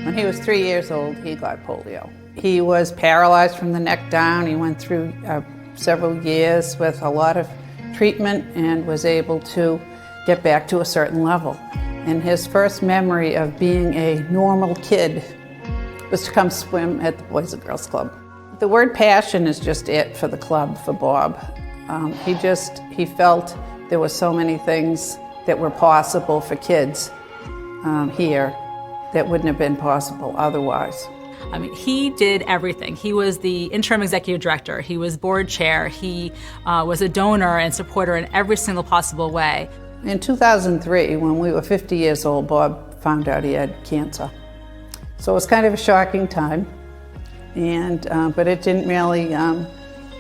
When he was 3 years old, he got polio. He was paralyzed from the neck down. He went through several years with a lot of treatment and was able to get back to a certain level. And his first memory of being a normal kid was to come swim at the Boys and Girls Club. The word passion is just it for the club, for Bob. He felt there were so many things that were possible for kids here that wouldn't have been possible otherwise. I mean, he did everything. He was the interim executive director. He was board chair. He was a donor and supporter in every single possible way. In 2003, when we were 50 years old, Bob found out he had cancer. So it was kind of a shocking time, but it didn't really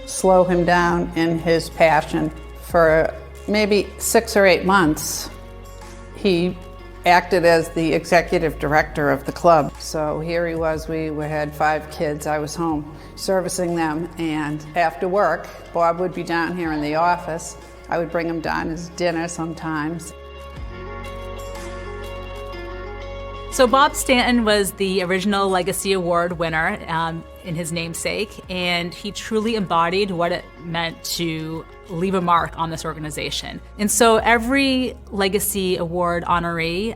slow him down in his passion. For maybe 6 or 8 months, he acted as the executive director of the club. So here he was, we had 5 kids. I was home servicing them, and after work, Bob would be down here in the office. I would bring him down his dinner sometimes. So Bob Stanton was the original Legacy Award winner in his namesake, and he truly embodied what it meant to leave a mark on this organization. And so every Legacy Award honoree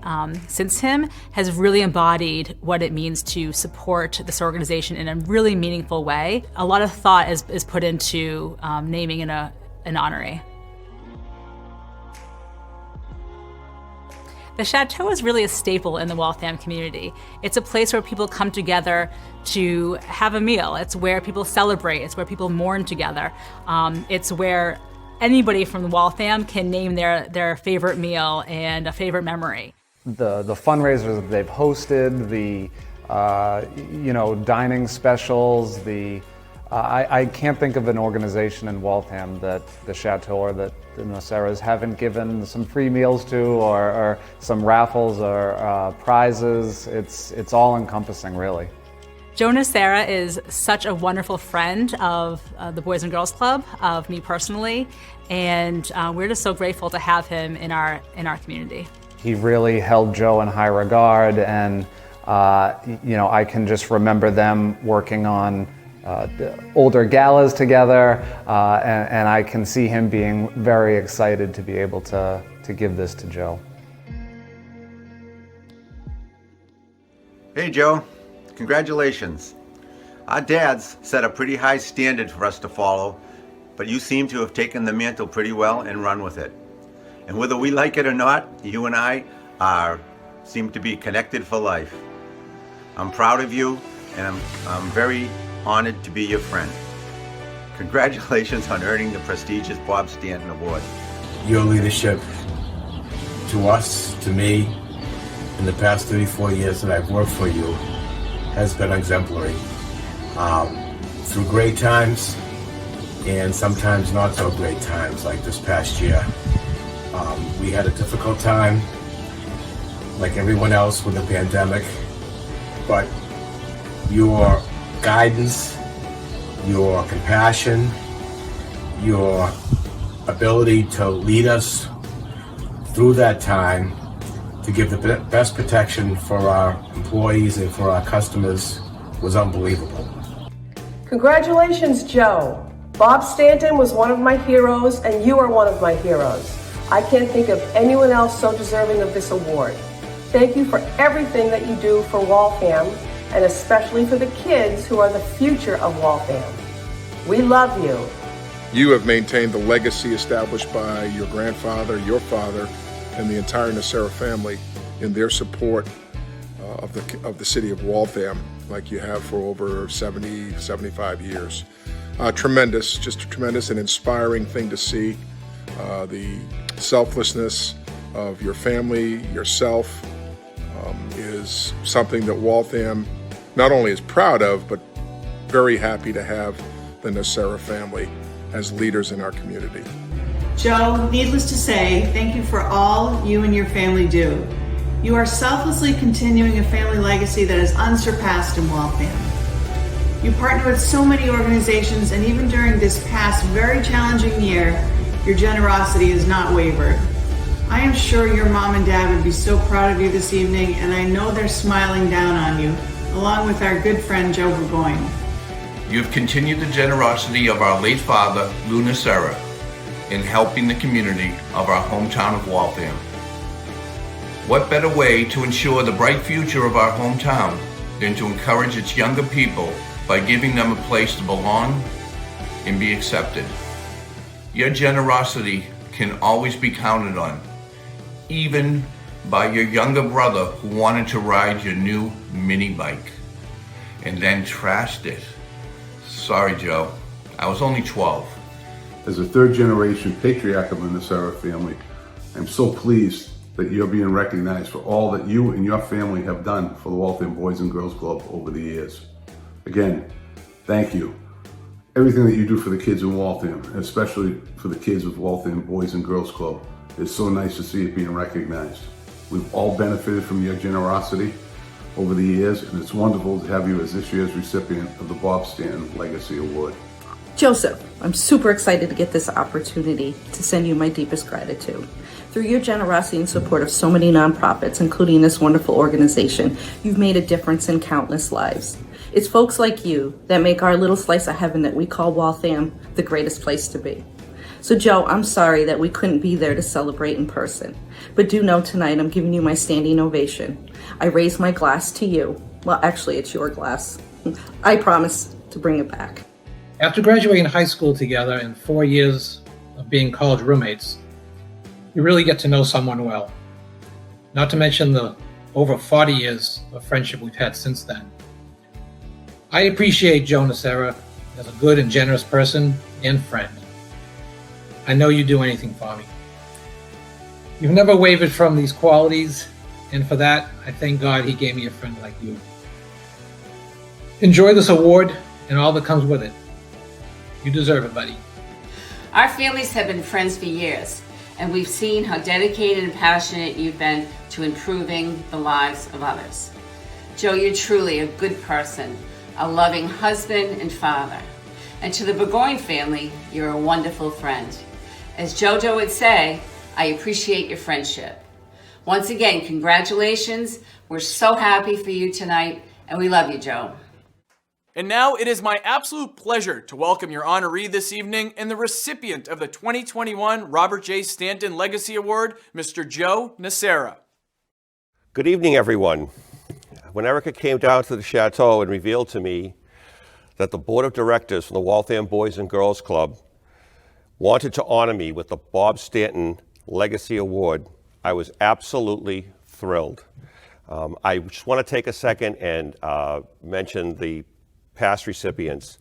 since him has really embodied what it means to support this organization in a really meaningful way. A lot of thought is put into naming an honoree. The Chateau is really a staple in the Waltham community. It's a place where people come together to have a meal. It's where people celebrate. It's where people mourn together. It's where anybody from Waltham can name their favorite meal and a favorite memory. The fundraisers that they've hosted, the dining specials, I can't think of an organization in Waltham that the Chateau or that the Noceras haven't given some free meals to, or some raffles or prizes. It's all encompassing, really. Joe Nocera is such a wonderful friend of the Boys and Girls Club, of me personally, and we're just so grateful to have him in our community. He really held Joe in high regard, and I can just remember them working on older galas together, and I can see him being very excited to be able to give this to Joe. Hey Joe, congratulations. Our dads set a pretty high standard for us to follow, but you seem to have taken the mantle pretty well and run with it. And whether we like it or not, you and I seem to be connected for life. I'm proud of you, and I'm very honored to be your friend. Congratulations on earning the prestigious Bob Stanton Award. Your leadership to us, to me, in the past 34 years that I've worked for you has been exemplary. Through great times and sometimes not so great times, like this past year. We had a difficult time, like everyone else, with the pandemic, but your guidance, your compassion, your ability to lead us through that time to give the best protection for our employees and for our customers was unbelievable. Congratulations, Joe. Bob Stanton was one of my heroes, and you are one of my heroes. I can't think of anyone else so deserving of this award. Thank you for everything that you do for Waltham, and especially for the kids who are the future of Waltham. We love you. You have maintained the legacy established by your grandfather, your father, and the entire Nocera family in their support of the city of Waltham, like you have for over 70, 75 years. Tremendous, just a tremendous and inspiring thing to see. The selflessness of your family, yourself, is something that Waltham not only is proud of, but very happy to have the Nocera family as leaders in our community. Joe, needless to say, thank you for all you and your family do. You are selflessly continuing a family legacy that is unsurpassed in Waltham. You partner with so many organizations, and even during this past very challenging year, your generosity has not wavered. I am sure your mom and dad would be so proud of you this evening, and I know they're smiling down on you, along with our good friend Joe Burgoyne. You've continued the generosity of our late father, Lou Nocera, in helping the community of our hometown of Waltham. What better way to ensure the bright future of our hometown than to encourage its younger people by giving them a place to belong and be accepted. Your generosity can always be counted on, even by your younger brother who wanted to ride your new mini bike and then trashed it. Sorry, Joe, I was only 12. As a third-generation patriarch of the Nocera family, I'm so pleased that you're being recognized for all that you and your family have done for the Waltham Boys and Girls Club over the years. Again, thank you. Everything that you do for the kids in Waltham, and especially for the kids of Waltham Boys and Girls Club, is so nice to see it being recognized. We've all benefited from your generosity over the years, and it's wonderful to have you as this year's recipient of the Bob Stanton Legacy Award. Joseph, I'm super excited to get this opportunity to send you my deepest gratitude. Through your generosity and support of so many nonprofits, including this wonderful organization, you've made a difference in countless lives. It's folks like you that make our little slice of heaven that we call Waltham the greatest place to be. So Joe, I'm sorry that we couldn't be there to celebrate in person, but do know tonight I'm giving you my standing ovation. I raise my glass to you. Well, actually, it's your glass. I promise to bring it back. After graduating high school together and 4 years of being college roommates, you really get to know someone well. Not to mention the over 40 years of friendship we've had since then. I appreciate Joe Nocera as a good and generous person and friend. I know you'd do anything for me. You've never wavered from these qualities, and for that, I thank God he gave me a friend like you. Enjoy this award and all that comes with it. You deserve it, buddy. Our families have been friends for years, and we've seen how dedicated and passionate you've been to improving the lives of others. Joe, you're truly a good person, a loving husband and father. And to the Burgoyne family, you're a wonderful friend. As JoJo would say, I appreciate your friendship. Once again, congratulations. We're so happy for you tonight, and we love you, Joe. And now it is my absolute pleasure to welcome your honoree this evening and the recipient of the 2021 Robert J. Stanton Legacy Award, Mr. Joe Nocera. Good evening, everyone. When Erica came down to the chateau and revealed to me that the board of directors from the Waltham Boys and Girls Club wanted to honor me with the Bob Stanton Legacy Award, I was absolutely thrilled. I just want to take a second and mention the past recipients,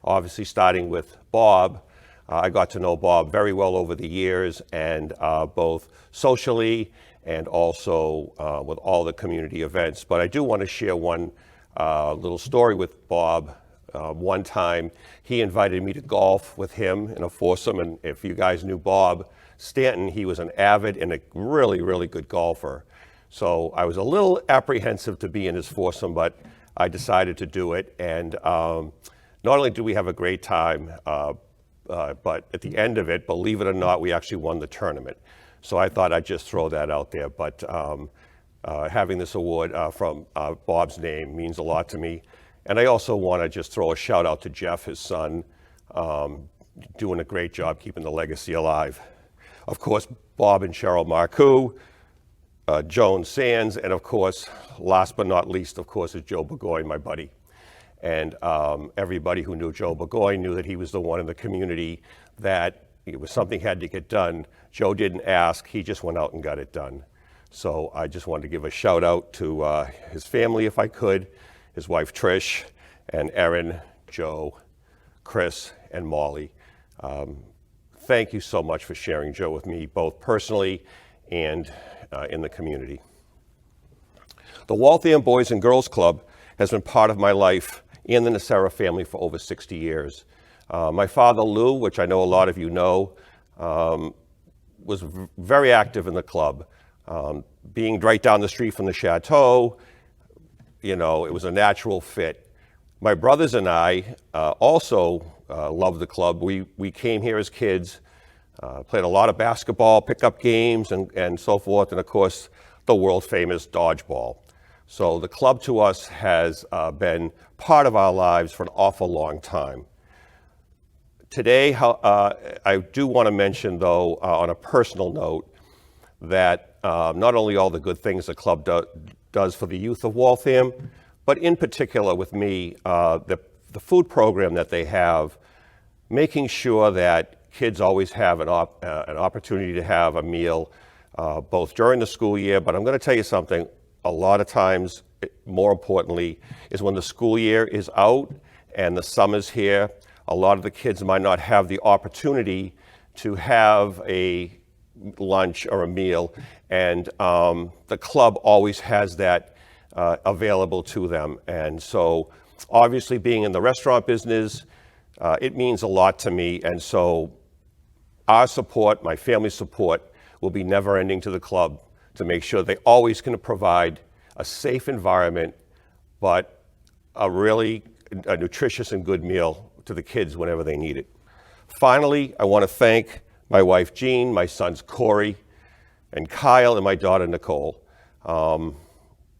obviously starting with Bob. I got to know Bob very well over the years, and both socially and also with all the community events. But I do want to share one little story with Bob. One time he invited me to golf with him in a foursome, and if you guys knew Bob Stanton, he was an avid and a really, really good golfer. So I was a little apprehensive to be in his foursome, but I decided to do it. And not only did we have a great time, but at the end of it, believe it or not, we actually won the tournament. So I thought I'd just throw that out there. But having this award from Bob's name means a lot to me. And I also want to just throw a shout out to Jeff, his son, doing a great job keeping the legacy alive. Of course, Bob and Cheryl Marcoux, Joan Sands, and of course, last but not least, of course, is Joe Burgoyne, my buddy. And everybody who knew Joe Burgoyne knew that he was the one in the community that it was something had to get done. Joe didn't ask, he just went out and got it done. So I just wanted to give a shout out to his family, if I could, his wife Trish, and Erin, Joe, Chris, and Molly. Thank you so much for sharing Joe with me, both personally and in the community. The Waltham Boys and Girls Club has been part of my life and the Nocera family for over 60 years. My father, Lou, which I know a lot of you know, was very active in the club. Being right down the street from the chateau, you know, it was a natural fit. My brothers and I also loved the club. We came here as kids Played a lot of basketball, pickup games, and so forth, and of course, the world famous dodgeball. So the club to us has been part of our lives for an awful long time. Today, I do want to mention, though, on a personal note, that not only all the good things the club does for the youth of Waltham, but in particular with me, the food program that they have, making sure that kids always have an opportunity to have a meal, both during the school year, but I'm going to tell you something, a lot of times, more importantly, is when the school year is out and the summer's here, a lot of the kids might not have the opportunity to have a lunch or a meal, and the club always has that available to them. And so obviously being in the restaurant business, it means a lot to me, and so our support, my family's support, will be never ending to the club to make sure they always can provide a safe environment, but a really nutritious and good meal to the kids whenever they need it. Finally, I want to thank my wife Jean, my sons Corey and Kyle, and my daughter Nicole.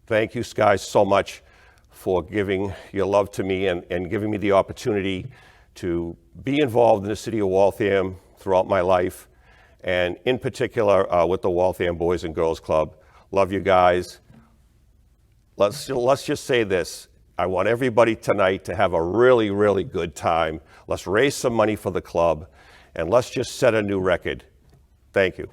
Thank you guys so much for giving your love to me and giving me the opportunity to be involved in the city of Waltham throughout my life, and in particular with the Waltham Boys and Girls Club. Love you guys. Let's just say this. I want everybody tonight to have a really, really good time. Let's raise some money for the club, and let's just set a new record. Thank you.